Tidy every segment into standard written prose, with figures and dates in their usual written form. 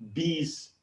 20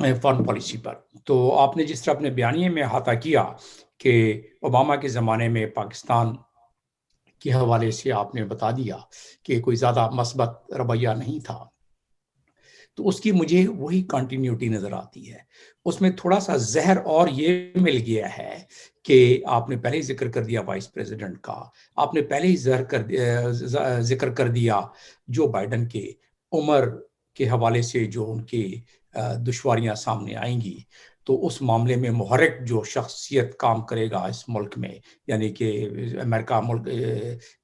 foreign policy پر. تو آپ نے جس طرح اپنے بیانیے میں احاطہ کیا کہ اوباما کے زمانے میں پاکستان کے حوالے سے آپ نے بتا دیا کہ کوئی زیادہ مثبت رویہ نہیں تھا، تو اس کی مجھے وہی کنٹینیوٹی نظر آتی ہے. اس میں تھوڑا سا زہر اور یہ مل گیا ہے کہ آپ نے پہلے ہی ذکر کر دیا وائس پریزیڈنٹ کا، آپ نے پہلے ہی ذکر کر دیا جو بائیڈن کے عمر کے حوالے سے جو ان کی دشواریاں سامنے آئیں گی. تو اس معاملے میں محرک جو شخصیت کام کرے گا اس ملک میں، یعنی کہ امریکہ ملک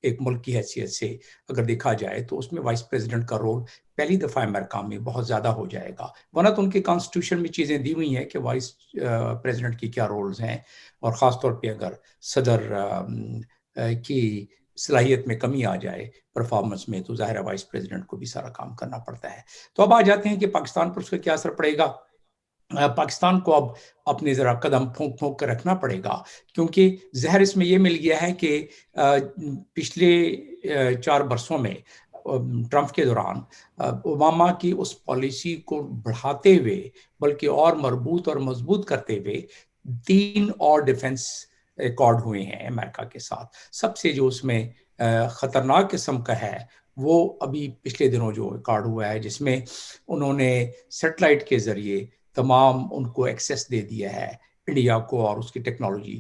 ایک ملک کی حیثیت سے اگر دیکھا جائے تو اس میں وائس پریزیڈنٹ کا رول پہلی دفعہ امریکہ میں بہت زیادہ ہو جائے گا. ورنہ تو ان کے کانسٹیٹیوشن میں چیزیں دی ہوئی ہیں کہ وائس پریزیڈنٹ کی کیا رولز ہیں، اور خاص طور پہ اگر صدر کی صلاحیت میں کمی آ جائے پرفارمنس میں تو ظاہر وائس پریزیڈنٹ کو بھی سارا کام کرنا پڑتا ہے. تو اب آ جاتے ہیں کہ پاکستان پر اس کا کیا اثر پڑے گا. پاکستان کو اب اپنے ذرا قدم پھونک پھونک کر رکھنا پڑے گا، کیونکہ زہر اس میں یہ مل گیا ہے کہ پچھلے 4 برسوں میں ٹرمپ کے دوران اوباما کی اس پالیسی کو بڑھاتے ہوئے بلکہ اور مربوط اور مضبوط کرتے ہوئے 3 اور ڈیفنس ایکارڈ ہوئے ہیں امریکہ کے ساتھ. سب سے جو اس میں خطرناک قسم کا ہے وہ ابھی پچھلے دنوں جو ایکارڈ ہوا ہے، جس میں انہوں نے سیٹلائٹ کے ذریعے تمام ان کو ایکسیس دے دیا ہے انڈیا کو اور اس کی ٹیکنالوجی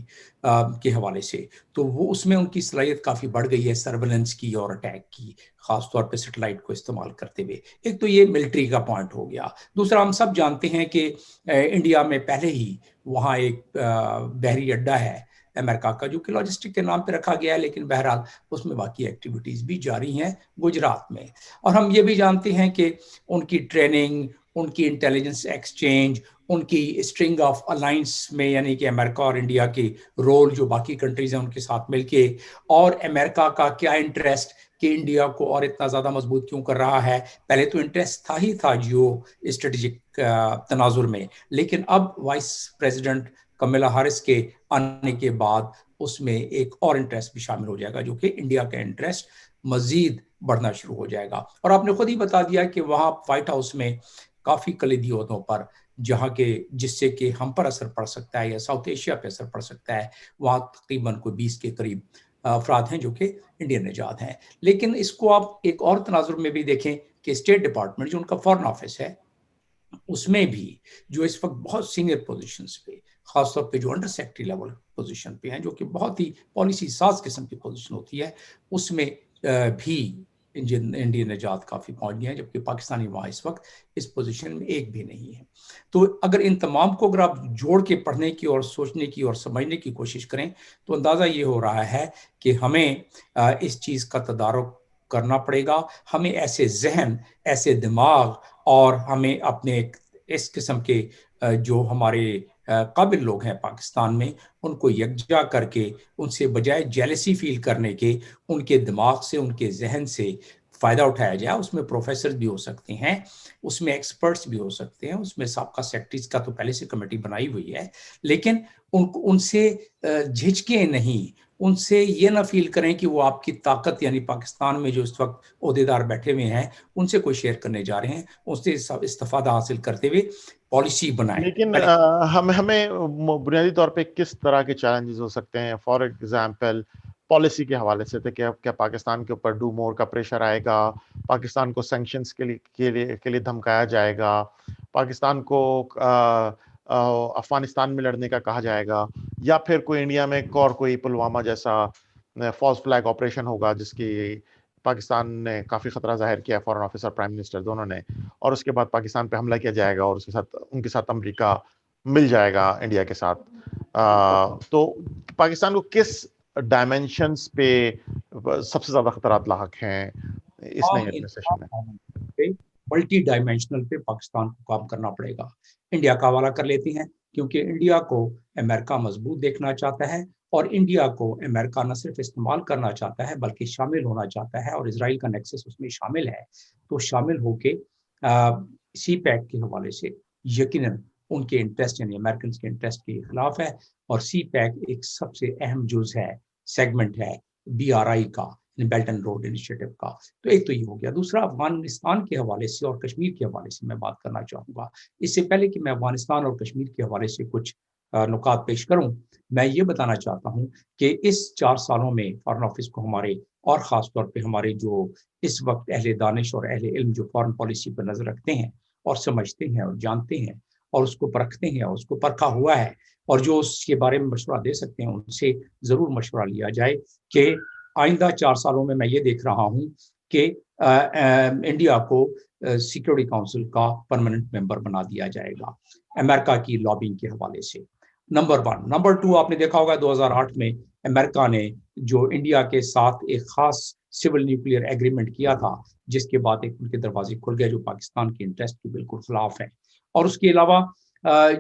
کے حوالے سے. تو وہ اس میں ان کی صلاحیت کافی بڑھ گئی ہے سرولنس کی اور اٹیک کی، خاص طور پہ سیٹلائٹ کو استعمال کرتے ہوئے. ایک تو یہ ملٹری کا پوائنٹ ہو گیا. دوسرا، ہم سب جانتے ہیں کہ انڈیا میں پہلے ہی وہاں ایک بحری اڈہ ہے امریکہ کا، جو کہ لاجسٹک کے نام پہ رکھا گیا ہے، لیکن بہرحال اس میں باقی ایکٹیویٹیز بھی جاری ہیں گجرات میں. اور ہم یہ بھی جانتے ہیں کہ ان کی ٹریننگ، ان کی انٹیلیجنس ایکسچینج، ان کی اسٹرنگ آف الائنس میں، یعنی کہ امریکہ اور انڈیا کی رول جو باقی کنٹریز ہیں ان کے ساتھ مل کے، اور امریکہ کا کیا انٹرسٹ کہ انڈیا کو اور اتنا زیادہ مضبوط کیوں کر رہا ہے. پہلے تو انٹرسٹ تھا ہی تھا جیو اسٹریٹجک تناظر میں، لیکن اب وائس پریزیڈنٹ کملا ہیرس کے آنے کے بعد اس میں ایک اور انٹرسٹ بھی شامل ہو جائے گا، جو کہ انڈیا کا انٹرسٹ مزید بڑھنا شروع ہو جائے گا. اور آپ نے خود ہی بتا دیا کہ وہاں وائٹ ہاؤس میں کافی کلیدی عہدوں پر، جہاں کے جس سے کہ ہم پر اثر پڑ سکتا ہے یا ساؤتھ ایشیا پہ اثر پڑ سکتا ہے، وہاں تقریباً کوئی 20 کے قریب افراد ہیں جو کہ انڈین نژاد ہیں. لیکن اس کو آپ ایک اور تناظر میں بھی دیکھیں کہ اسٹیٹ ڈپارٹمنٹ جو ان کا فارن آفس ہے، اس میں بھی جو اس وقت بہت سینئر پوزیشنز پہ، خاص طور پہ جو انڈر سیکرٹری لیول پوزیشن پہ ہیں، جو کہ بہت ہی پالیسی ساز قسم کی پوزیشن ہوتی ہے، اس میں بھی انڈین نژاد کافی پہنچ گئے ہیں، جبکہ پاکستانی وہاں اس وقت اس پوزیشن میں ایک بھی نہیں ہے. تو اگر ان تمام کو اگر آپ جوڑ کے پڑھنے کی اور سوچنے کی اور سمجھنے کی کوشش کریں تو اندازہ یہ ہو رہا ہے کہ ہمیں اس چیز کا تدارک کرنا پڑے گا. ہمیں ایسے ذہن، ایسے دماغ، اور ہمیں اپنے اس قسم کے جو ہمارے قابل لوگ ہیں پاکستان میں، ان کو یکجا کر کے ان سے بجائے جیلسی فیل کرنے کے، ان کے دماغ سے، ان کے ذہن سے فائدہ اٹھایا جائے. اس میں پروفیسر بھی ہو سکتے ہیں، اس میں ایکسپرٹس بھی ہو سکتے ہیں، اس میں سابقہ سیکرٹریز کا تو پہلے سے کمیٹی بنائی ہوئی ہے، لیکن ان سے جھجکیں نہیں، ان سے یہ نہ فیل کریں کہ وہ آپ کی طاقت، یعنی پاکستان میں جو اس وقت عہدیدار بیٹھے ہوئے ہیں ان سے کوئی شیئر کرنے جا رہے ہیں، ان سے استفادہ حاصل کرتے ہوئے پالیسی بنائیں. لیکن ہمیں بنیادی طور پہ کس طرح کے چیلنجز ہو سکتے ہیں؟ فار ایگزامپل پالیسی کے حوالے سے تھے، کیا پاکستان کے اوپر ڈو مور کا پریشر آئے گا؟ پاکستان کو سینکشنز کے لیے دھمکایا جائے گا؟ پاکستان کو افغانستان میں لڑنے کا کہا جائے گا؟ یا پھر کوئی انڈیا میں ایک اور کوئی پلوامہ جیسا فالس فلیگ آپریشن ہوگا جس کی پاکستان نے کافی خطرہ ظاہر کیا، فارن آفس اور پرائم منسٹر دونوں نے، اور اس کے بعد پاکستان پہ حملہ کیا جائے گا اور ان کے ساتھ امریکہ مل جائے گا انڈیا کے ساتھ؟ تو پاکستان کو کس ڈائمینشنز پہ سب سے زیادہ خطرات لاحق ہیں اس نئی ایڈمنسٹریشن میں؟ ملٹی ڈائمینشنل پہ پاکستان کو کام کرنا پڑے گا. انڈیا کا حوالہ کر لیتے ہیں، کیونکہ انڈیا کو امریکہ مضبوط دیکھنا چاہتا ہے، اور انڈیا کو امریکہ نہ صرف استعمال کرنا چاہتا ہے بلکہ شامل ہونا چاہتا ہے، اور اسرائیل کا نیکسس اس میں شامل ہے. تو شامل ہو کے سی پیک کے حوالے سے یقیناً ان کے انٹرسٹ، یعنی امریکنز کے انٹرسٹ کے خلاف ہے. اور سی پیک ایک سب سے اہم جز ہے، سیگمنٹ ہے BRI کا، بیلٹ اینڈ روڈ انیشیٹو کا. تو ایک تو یہ ہو گیا. دوسرا افغانستان کے حوالے سے اور کشمیر کے حوالے سے میں بات کرنا چاہوں گا. اس سے پہلے کہ میں افغانستان اور کشمیر کے حوالے سے کچھ نکات پیش کروں, میں یہ بتانا چاہتا ہوں کہ اس 4 سالوں میں فارن آفس کو ہمارے, اور خاص طور پہ ہمارے جو اس وقت اہل دانش اور اہل علم جو فارن پالیسی پر نظر رکھتے ہیں اور سمجھتے ہیں اور جانتے ہیں اور اس کو پرکھتے ہیں اور اس کو پرکھا ہوا ہے, اور جو اس کے بارے میں مشورہ دے سکتے ہیں, ان سے ضرور مشورہ لیا جائے کہ آئندہ 4 سالوں میں میں یہ دیکھ رہا ہوں کہ انڈیا کو سیکورٹی کونسل کا پرماننٹ ممبر بنا دیا جائے گا امریکہ کی لابنگ کے حوالے سے. نمبر 1. نمبر 2, آپ نے دیکھا ہوگا 2008 میں امریکہ نے جو انڈیا کے ساتھ ایک خاص سول نیوکلیئر ایگریمنٹ کیا تھا, جس کے بعد ایک ان کے دروازے کھل گئے جو پاکستان کے انٹرسٹ کے بالکل خلاف ہے. اور اس کے علاوہ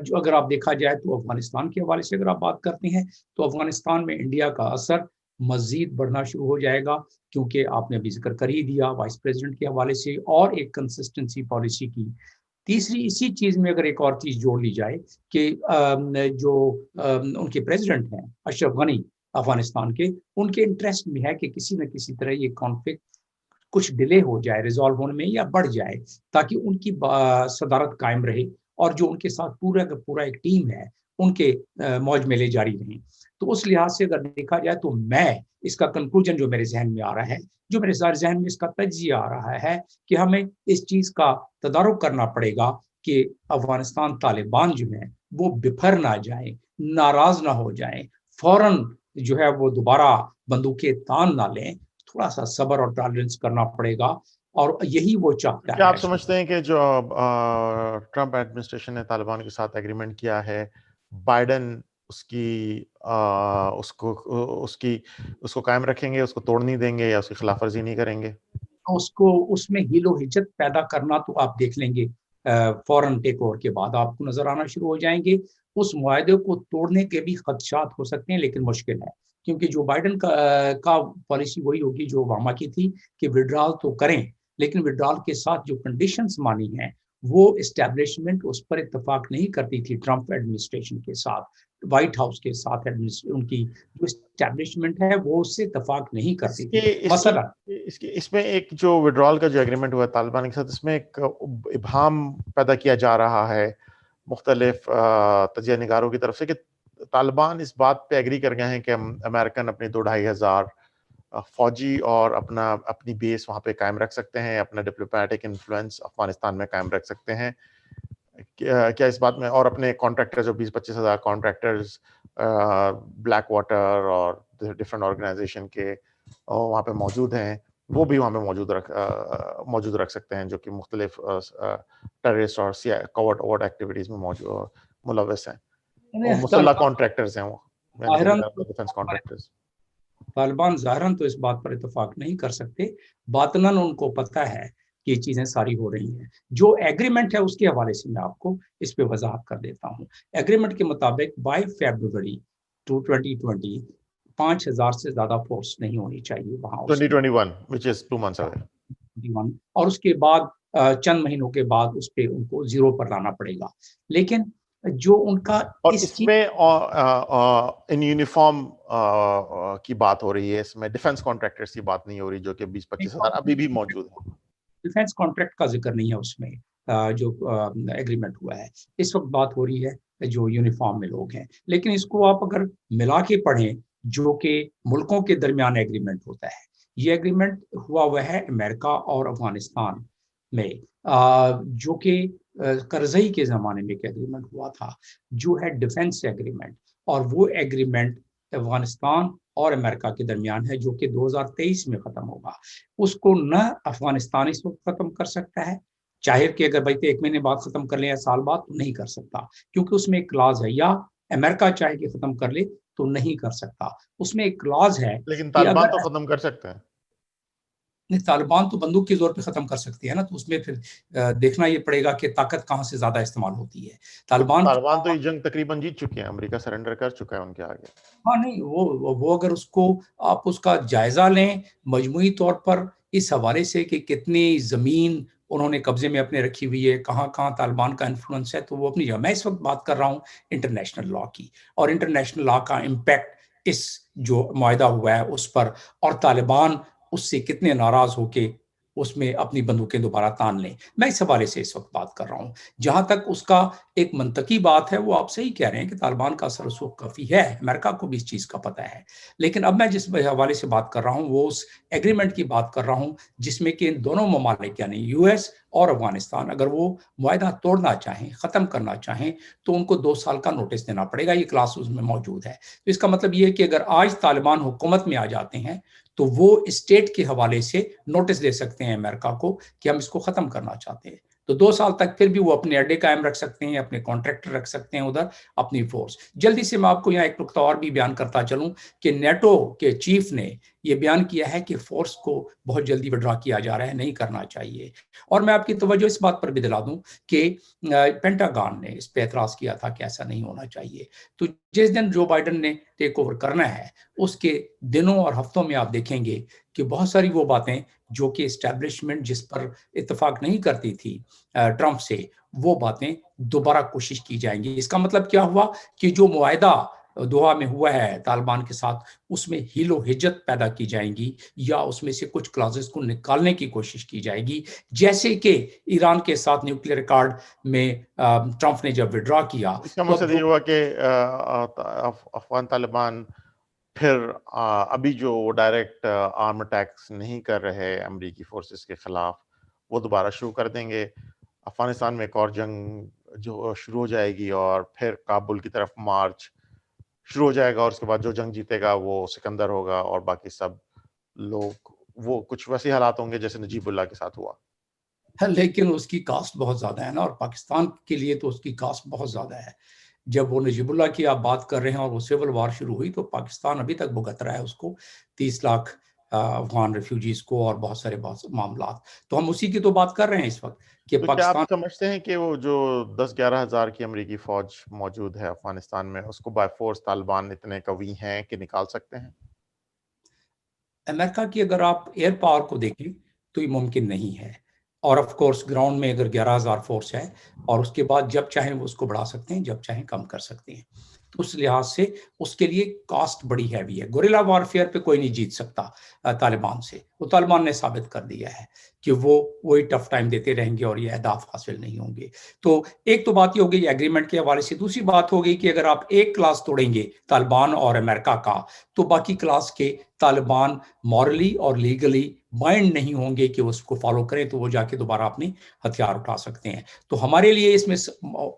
جو اگر آپ دیکھا جائے تو افغانستان کے حوالے سے اگر آپ بات کرتے ہیں تو افغانستان میں انڈیا کا اثر مزید بڑھنا شروع ہو جائے گا, کیونکہ آپ نے ابھی ذکر کر ہی دیا وائس پریزیڈنٹ کے حوالے سے اور ایک کنسسٹنسی پالیسی کی. تیسری اسی چیز میں اگر ایک اور چیز جوڑ لی جائے کہ جو ان کے پریزیڈنٹ ہیں اشرف غنی افغانستان کے, ان کے انٹرسٹ میں ہے کہ کسی نہ کسی طرح یہ کانفلکٹ کچھ ڈیلے ہو جائے ریزالو ہونے میں یا بڑھ جائے, تاکہ ان کی صدارت قائم رہے اور جو ان کے ساتھ پورا ایک ٹیم ہے ان کے موج میلے جاری رہیں. تو اس لحاظ سے اگر دیکھا جائے تو میں اس کا کنکلوژن جو میرے ذہن میں آ رہا ہے, جو میرے ذہن میں اس کا تجزیہ آ رہا ہے کہ ہمیں اس چیز کا تدارک کرنا پڑے گا کہ افغانستان طالبان جو ہیں وہ بکھر نہ جائیں, ناراض نہ ہو جائیں, فوراً جو ہے وہ دوبارہ بندوقیں تان نہ لیں. تھوڑا سا صبر اور ٹالرنس کرنا پڑے گا, اور یہی وہ چاہتا ہے. کیا آپ سمجھتے ہیں کہ جو ٹرمپ ایڈمنسٹریشن نے طالبان کے ساتھ ایگریمنٹ کیا ہے, بائیڈن اس کو قائم رکھیں گے, اس کو توڑ نہیں دیں گے یا اس کی خلاف ورزی نہیں کریں گے؟ اس میں ہیل و حجت پیدا کرنا تو آپ دیکھ لیں گے فوراً ٹیک اوور کے بعد آپ کو نظر آنا شروع ہو جائیں گے. اس معاہدے کو توڑنے کے بھی خدشات ہو سکتے ہیں, لیکن مشکل ہے, کیونکہ جو بائیڈن کا پالیسی وہی ہوگی جو اوباما کی تھی کہ وڈرال تو کریں, لیکن وڈرال کے ساتھ جو کنڈیشنز مانی ہیں وہ اسٹیبلشمنٹ اس پر اتفاق نہیں کرتی تھی. ٹرمپ ایڈمنسٹریشن کے ساتھ, وائٹ ہاؤس کے ساتھ ان کی جو اسٹیبلشمنٹ ہے وہ اس سے اتفاق نہیں کرتی تھی. مثلا اس میں ایک جو وڈرال کا جو ایگریمنٹ ہوا طالبان کے ساتھ, اس میں ایک ابہام پیدا کیا جا رہا ہے مختلف تجزیہ نگاروں کی طرف سے کہ طالبان اس بات پہ ایگری کر گئے ہیں کہ امریکن اپنے 2-2.5 ہزار فوجی اور اپنی بیس وہاں پہ قائم رکھ سکتے ہیں, اپنا ڈپلومیٹک انفلوئنس افغانستان میں قائم رکھ سکتے ہیں. کیا اس بات میں, اور اپنے کانٹریکٹر جو 20-25 ہزار کانٹریکٹرز بلیک واٹر اور ڈفرینٹ آرگنائزیشن کے وہاں پہ موجود ہیں, وہ بھی وہاں پہ موجود رکھ سکتے ہیں جو کہ مختلف ٹیررسٹ اور کوارٹ ایکٹیویٹیز میں ملوث ہیں, مسلح کانٹریکٹرز ہیں وہ ڈیفنس کانٹریکٹرز. طالبان ظاہراً تو اس بات پر اتفاق نہیں کر سکتے, باطناً ان کو پتہ ہے کہ یہ چیزیں ساری ہو رہی ہیں. جو ایگریمنٹ ہے اس کے حوالے سے میں آپ کو اس پہ وضاحت کر دیتا ہوں. ایگریمنٹ کے مطابق 22 فیبروری 2020 5,000 سے زیادہ فورس نہیں ہونی چاہیے وہاں 2021 which is 2 months away, اور اس کے بعد چند مہینوں کے بعد اس پہ ان کو 0 پر لانا پڑے گا. لیکن جو ان کا اور اس میں ان یونیفارم کی بات ہو رہی ہے, اس میں ڈیفنس کانٹریکٹرز کی بات نہیں ہو رہی جو کہ 20-25 ہزار ابھی بھی موجود ہیں. ڈیفنس کانٹریکٹ کا ذکر نہیں ہے اس میں جو ایگریمنٹ ہوا ہے. اس وقت بات ہو رہی ہے جو یونیفارم میں لوگ ہیں. لیکن اس کو آپ اگر ملا کے پڑھیں جو کہ ملکوں کے درمیان ایگریمنٹ ہوتا ہے, یہ ایگریمنٹ ہوا ہے امریکہ اور افغانستان میں, جو کہ کرزئی کے زمانے میں ایک ایگریمنٹ ہوا تھا جو ہے ڈیفنس ایگریمنٹ, اور وہ ایگریمنٹ افغانستان اور امریکہ کے درمیان ہے جو کہ 2023 میں ختم ہوگا. اس کو نہ افغانستان اس وقت ختم کر سکتا ہے, چاہے کہ اگر بھائی 1 مہینے بعد ختم کر لیں یا سال بعد, تو نہیں کر سکتا, کیونکہ اس میں ایک کلاز ہے, یا امریکہ چاہے کہ ختم کر لے تو نہیں کر سکتا. اس میں ایک کلاز ہے. لیکن طالبان تو ختم کر سکتے ہیں. طالبان تو بندوق کے زور پہ ختم کر سکتی ہے نا, تو اس میں پھر دیکھنا یہ پڑے گا کہ طاقت کہاں سے زیادہ استعمال ہوتی ہے. طالبان تو یہ جنگ تقریباً جیت چکے ہیں, امریکہ سرنڈر کر چکا ہے ان کے آگے. ہاں نہیں, وہ اگر اس کو آپ اس کا جائزہ لیں مجموعی طور پر اس حوالے سے کہ کتنی زمین انہوں نے قبضے میں اپنے رکھی ہوئی ہے, کہاں کہاں طالبان کا انفلوئنس ہے, تو وہ اپنی جگہ. میں اس وقت بات کر رہا ہوں انٹرنیشنل لا کی, اور انٹرنیشنل لا کا امپیکٹ اس جو معاہدہ ہوا ہے اس پر, اور طالبان اس سے کتنے ناراض ہو کے اس میں اپنی بندوقیں دوبارہ تان لیں. میں اس حوالے سے اس وقت بات کر رہا ہوں. جہاں تک اس کا ایک منطقی بات ہے، وہ آپ صحیح کہہ رہے ہیں کہ طالبان کا اثر رسوخ کافی ہے، امریکہ کو بھی اس چیز کا پتہ ہے. لیکن اب میں جس حوالے سے بات کر رہا ہوں وہ اس ایگریمنٹ کی بات کر رہا ہوں جس میں کہ ان دونوں ممالک یعنی یو ایس اور افغانستان اگر وہ معاہدہ توڑنا چاہیں، ختم کرنا چاہیں، تو ان کو 2 سال کا نوٹس دینا پڑے گا. یہ کلاس اس میں موجود ہے. تو اس کا مطلب یہ ہے کہ اگر آج طالبان حکومت میں آ جاتے ہیں تو وہ اسٹیٹ کے حوالے سے نوٹس دے سکتے ہیں امریکہ کو کہ ہم اس کو ختم کرنا چاہتے ہیں. تو 2 سال تک پھر بھی وہ اپنے اڈے قائم رکھ سکتے ہیں، اپنے کانٹریکٹر رکھ سکتے ہیں ادھر، اپنی فورس. جلدی سے میں آپ کو یہاں ایک نقطہ اور بھی بیان کرتا چلوں کہ نیٹو کے چیف نے یہ بیان کیا ہے کہ فورس کو بہت جلدی وڈرا کیا جا رہا ہے، نہیں کرنا چاہیے. اور میں آپ کی توجہ اس بات پر بھی دلا دوں کہ پینٹاگان نے اس پہ اعتراض کیا تھا کہ ایسا نہیں ہونا چاہیے. تو جس دن جو بائیڈن نے ٹیک اوور کرنا ہے اس کے دنوں اور ہفتوں میں آپ دیکھیں گے کہ بہت ساری وہ باتیں جو کہ اسٹیبلشمنٹ جس پر اتفاق نہیں کرتی تھی ٹرمپ سے، وہ باتیں دوبارہ کوشش کی جائیں گی. اس کا مطلب کیا ہوا کہ جو معاہدہ دوحہ میں ہوا ہے طالبان کے ساتھ، اس میں ہیل و حجت پیدا کی جائیں گی یا اس میں سے کچھ کلازز کو نکالنے کی کوشش کی جائے گی. جیسے کہ ایران کے ساتھ نیوکلیئر ریکارڈ میں ٹرمپ نے جب وڈرا کیا اس کا تو اب مقصد یہ ہوا کہ افغان طالبان پھر ابھی جو ڈائریکٹ آرم اٹیکس نہیں کر رہے امریکی فورسز کے خلاف، وہ دوبارہ شروع کر دیں گے. افغانستان میں ایک اور جنگ جو شروع ہو جائے گی اور پھر کابل کی طرف مارچ شروع ہو جائے گا، اور اس کے بعد جو جنگ جیتے گا وہ سکندر ہوگا اور باقی سب لوگ وہ کچھ ویسے حالات ہوں گے جیسے نجیب اللہ کے ساتھ ہوا. لیکن اس کی کاسٹ بہت زیادہ ہے نا، اور پاکستان کے لیے تو اس کی کاسٹ بہت زیادہ ہے. جب وہ نجیب اللہ کی آپ بات کر رہے ہیں اور وہ سول وار شروع ہوئی تو پاکستان ابھی تک بھگت رہا ہے اس کو، 30 لاکھ افغان ریفیوجیز کو اور بہت سارے معاملات. تو ہم اسی کی تو بات کر رہے ہیں اس وقت کہ تو کیا آپ پاکستان. سمجھتے ہیں کہ وہ جو 10-11 ہزار کی امریکی فوج موجود ہے افغانستان میں، اس کو بائی فورس طالبان اتنے قوی ہیں کہ نکال سکتے ہیں؟ امریکہ کی اگر آپ ایئر پاور کو دیکھیں تو یہ ممکن نہیں ہے. اور آف کورس گراؤنڈ میں اگر 11,000 فورس ہے اور اس کے بعد جب چاہیں وہ اس کو بڑھا سکتے ہیں، جب چاہیں کم کر سکتے ہیں. تو اس لحاظ سے اس کے لیے کاسٹ بڑی ہیوی ہے. گوریلا وارفیئر پہ کوئی نہیں جیت سکتا طالبان سے. وہ طالبان نے ثابت کر دیا ہے کہ وہ وہی ٹف ٹائم دیتے رہیں گے اور یہ اہداف حاصل نہیں ہوں گے. تو ایک تو بات یہ ہو گئی ایگریمنٹ کے حوالے سے. دوسری بات ہو گئی کہ اگر آپ ایک کلاس توڑیں گے طالبان اور امریکہ کا تو باقی کلاس کے طالبان مورلی اور لیگلی بائنڈ نہیں ہوں گے کہ اس کو فالو کریں، تو وہ جا کے دوبارہ اپنے ہتھیار اٹھا سکتے ہیں. تو ہمارے لیے اس میں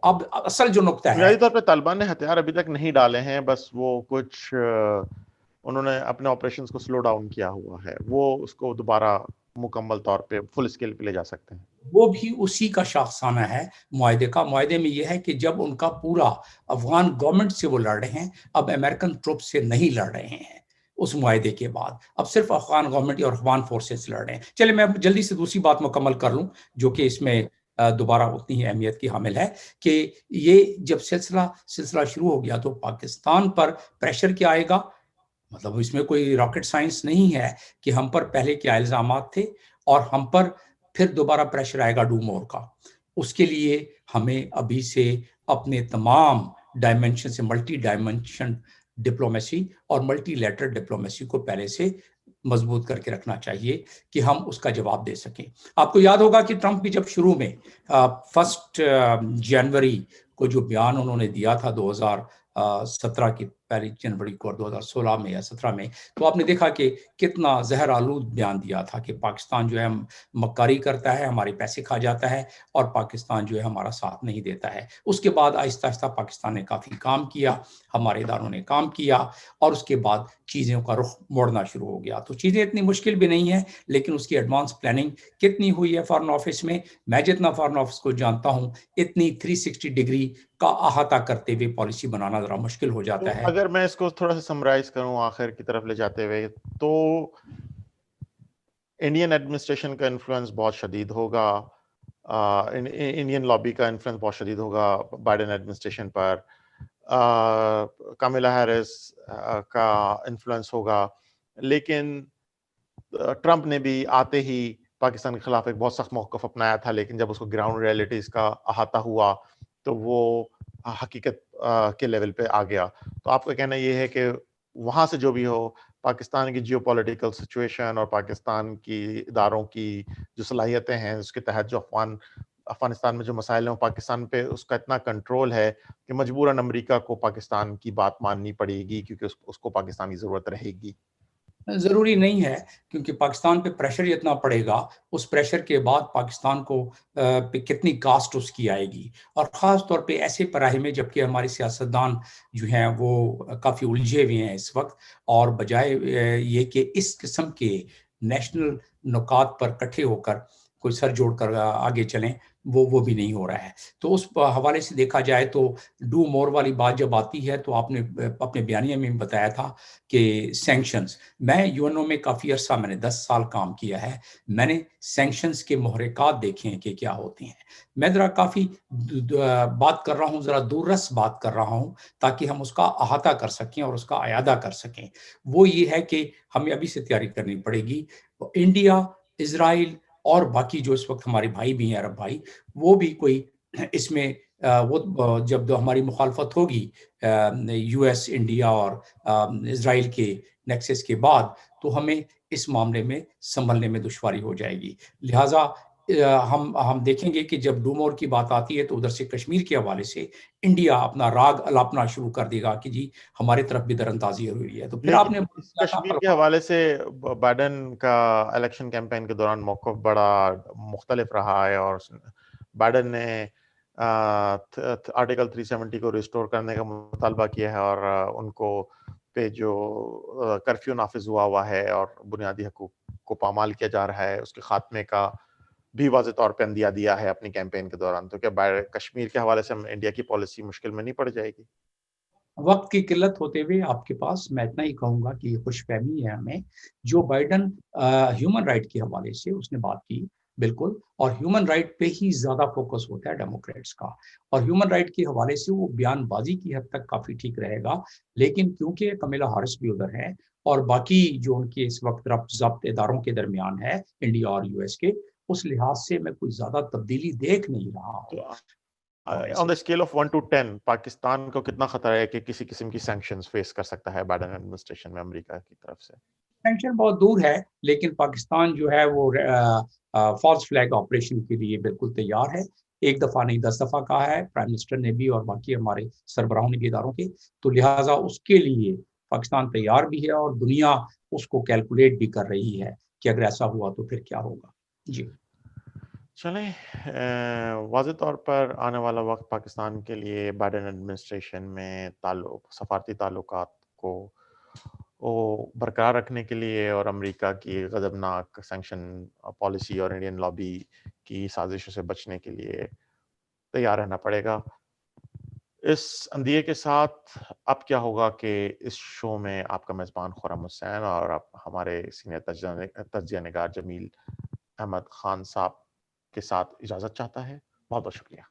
اب اصل جو نقطہ ہے، بنیادی طور پہ طالبان نے ہتھیار ابھی تک نہیں ڈالے ہیں، بس وہ کچھ انہوں نے اپنے آپریشنز کو سلو ڈاؤن کیا ہوا ہے. وہ اس کو دوبارہ مکمل طور پہ فل اسکیل پہ لے جا سکتے ہیں. وہ بھی اسی کا شاخسانہ ہے معاہدے کا. معاہدے میں یہ ہے کہ جب ان کا پورا افغان گورنمنٹ سے وہ لڑ رہے ہیں، اب امریکن ٹروپ سے نہیں لڑ رہے ہیں اس معاہدے کے بعد، اب صرف افغان گورنمنٹ اور افغان فورسز سے لڑ رہے ہیں. چلے میں جلدی سے دوسری بات مکمل کر لوں جو کہ اس میں دوبارہ اتنی ہی اہمیت کی حامل ہے کہ یہ جب سلسلہ شروع ہو گیا تو پاکستان پر پریشر کیا آئے گا. مطلب اس میں کوئی راکٹ سائنس نہیں ہے کہ ہم پر پہلے کیا الزامات تھے اور ہم پر پھر دوبارہ پریشر آئے گا ڈو مور کا. اس کے لیے ہمیں ابھی سے اپنے تمام ڈائمنشن سے ملٹی ڈائمنشن ڈپلومیسی اور ملٹی لیٹر ڈپلومیسی کو پہلے سے مضبوط کر کے رکھنا چاہیے کہ ہم اس کا جواب دے سکیں. آپ کو یاد ہوگا کہ ٹرمپ بھی جب شروع میں 1 جنوری کو جو بیان انہوں نے دیا تھا 2017 کی 1 جنوری کو اور 2016 میں یا 17 میں، تو آپ نے دیکھا کہ کتنا زہر آلود بیان دیا تھا کہ پاکستان جو ہے مکاری کرتا ہے، ہمارے پیسے کھا جاتا ہے اور پاکستان جو ہے ہمارا ساتھ نہیں دیتا ہے. اس کے بعد آہستہ آہستہ پاکستان نے کافی کام کیا، ہمارے اداروں نے کام کیا اور اس کے بعد چیزوں کا رخ موڑنا شروع ہو گیا. تو چیزیں اتنی مشکل بھی نہیں ہیں، لیکن اس کی ایڈوانس پلاننگ کتنی ہوئی ہے فارن آفس میں. میں جتنا فارن آفس کو جانتا ہوں اتنی 360 ڈگری کا احاطہ کرتے ہوئے پالیسی بنانا ذرا مشکل ہو جاتا ہے. اگر میں اس کو تھوڑا سا سمرائز کروں آخر کی طرف لے جاتے ہوئے، تو انڈین ایڈمنسٹریشن کا انفلوئنس بہت شدید ہوگا، انڈین لابی کا انفلوئنس بہت شدید ہوگا بائیڈن ایڈمنسٹریشن پر، کاملا ہیرس کا انفلوئنس ہوگا. لیکن ٹرمپ نے بھی آتے ہی پاکستان کے خلاف ایک بہت سخت موقف اپنایا تھا، لیکن جب اس کو گراؤنڈ ریئلٹیز کا احاطہ ہوا تو وہ حقیقت کے لیول پہ آ گیا. تو آپ کا کہنا یہ ہے کہ وہاں سے جو بھی ہو پاکستان کی جیو پولیٹیکل سچویشن اور پاکستان کی اداروں کی جو صلاحیتیں ہیں اس کے تحت جو افغانستان میں جو مسائل ہیں پاکستان پہ اس کا اتنا کنٹرول ہے کہ مجبوراً امریکہ کو پاکستان کی بات ماننی پڑے گی کیونکہ اس کو پاکستان کی ضرورت رہے گی. ضروری نہیں ہے، کیونکہ پاکستان پہ پریشر اتنا پڑے گا، اس پریشر کے بعد پاکستان کو پہ کتنی کاسٹ اس کی آئے گی، اور خاص طور پہ ایسے پراہے میں جبکہ ہمارے سیاستدان جو ہیں وہ کافی الجھے ہوئے ہیں اس وقت، اور بجائے یہ کہ اس قسم کے نیشنل نکات پر کٹھے ہو کر کوئی سر جوڑ کر آگے چلیں، وہ بھی نہیں ہو رہا ہے. تو اس حوالے سے دیکھا جائے تو ڈو مور والی بات جب آتی ہے تو آپ نے اپنے بیانیے میں بتایا تھا کہ سینکشنز، میں یو این او میں کافی عرصہ میں نے 10 سال کام کیا ہے، میں نے سینکشنز کے محرکات دیکھے ہیں کہ کیا ہوتے ہیں. میں ذرا کافی بات کر رہا ہوں، ذرا دور رس بات کر رہا ہوں تاکہ ہم اس کا احاطہ کر سکیں اور اس کا اعادہ کر سکیں. وہ یہ ہے کہ ہمیں ابھی سے تیاری کرنی پڑے گی. انڈیا، اسرائیل اور باقی جو اس وقت ہمارے بھائی بھی ہیں، عرب بھائی، وہ بھی کوئی اس میں وہ جب ہماری مخالفت ہوگی یو ایس، انڈیا اور اسرائیل کے نیکسس کے بعد، تو ہمیں اس معاملے میں سنبھلنے میں دشواری ہو جائے گی. لہٰذا ہم دیکھیں گے کہ جب ڈومور کی بات آتی ہے تو ادھر سے کشمیر کے حوالے سے انڈیا اپنا راگ الاپنا شروع کر دے گا کہ جی ہمارے طرف بھی در اندازی ہوئی ہے. تو پھر آپ نے لیکن اس کشمیر کے حوالے سے بائیڈن کا الیکشن کیمپین کے دوران موقف بڑا مختلف رہا ہے، اور بائیڈن نے آرٹیکل 370 کو ریسٹور کرنے کا مطالبہ کیا ہے، اور ان کو پہ جو کرفیو نافذ ہوا ہے اور بنیادی حقوق کو پامال کیا جا رہا ہے، اس کے خاتمے کا بھی واضح طور پہ اندیا دیا ہے اپنی کیمپین کے دوران. تو کیا کشمیر کے حوالے سے انڈیا کی پالیسی مشکل میں نہیں پڑ جائے گی؟ وقت کی قلت ہوتے ہوئے آپ کے پاس میں اتنا ہی کہوں گا کہ یہ خوش فہمی ہے ہمیں. جو بائیڈن ہیومن رائٹ کے حوالے سے اس نے بات کی، بالکل، اور ہیومن رائٹ پہ ہی زیادہ فوکس ہوتا ہے ڈیموکریٹس کا، اور ہیومن رائٹ کے حوالے سے وہ بیان بازی کی حد تک کافی ٹھیک رہے گا. لیکن کیونکہ کمیلا ہارس بھی ادھر ہے اور باقی جو ان کے اس وقت ربط ضبط اداروں کے درمیان ہے انڈیا اور یو ایس کے، اس لحاظ سے میں کوئی زیادہ تبدیلی دیکھ نہیں رہا ہوں. On the scale of 1 to 10 Pakistan کو کتنا خطرہ ہے کہ کسی قسم کی سینکشنز فیس کر سکتا ہے بائیڈن ایڈمنسٹریشن میں امریکہ کی طرف سے؟ سینکشن بہت دور ہے، لیکن پاکستان جو ہے وہ فالس فلیگ آپریشن کے لیے بالکل تیار ہے. ایک دفعہ نہیں 10 دفعہ کہا ہے پرائم منسٹر نے بھی اور باقی ہمارے سربراہوں نے بھی اداروں کے. تو لہٰذا اس کے لیے پاکستان تیار بھی ہے اور دنیا اس کو کیلکولیٹ بھی کر رہی ہے کہ اگر ایسا ہوا تو پھر کیا ہوگا. جی چلیں، واضح طور پر آنے والا وقت پاکستان کے لیے بائیڈن ایڈمنسٹریشن میں سفارتی تعلقات کو برقرار رکھنے کے لیے اور امریکہ کی غضبناک سینکشن پالیسی اور انڈین لابی کی سازشوں سے بچنے کے لیے تیار رہنا پڑے گا. اس اندیے کے ساتھ اب کیا ہوگا کہ اس شو میں آپ کا میزبان خرم حسین اور ہمارے سینئر تجزیہ نگار جمیل احمد خان صاحب کے ساتھ اجازت چاہتا ہے. بہت بہت شکریہ.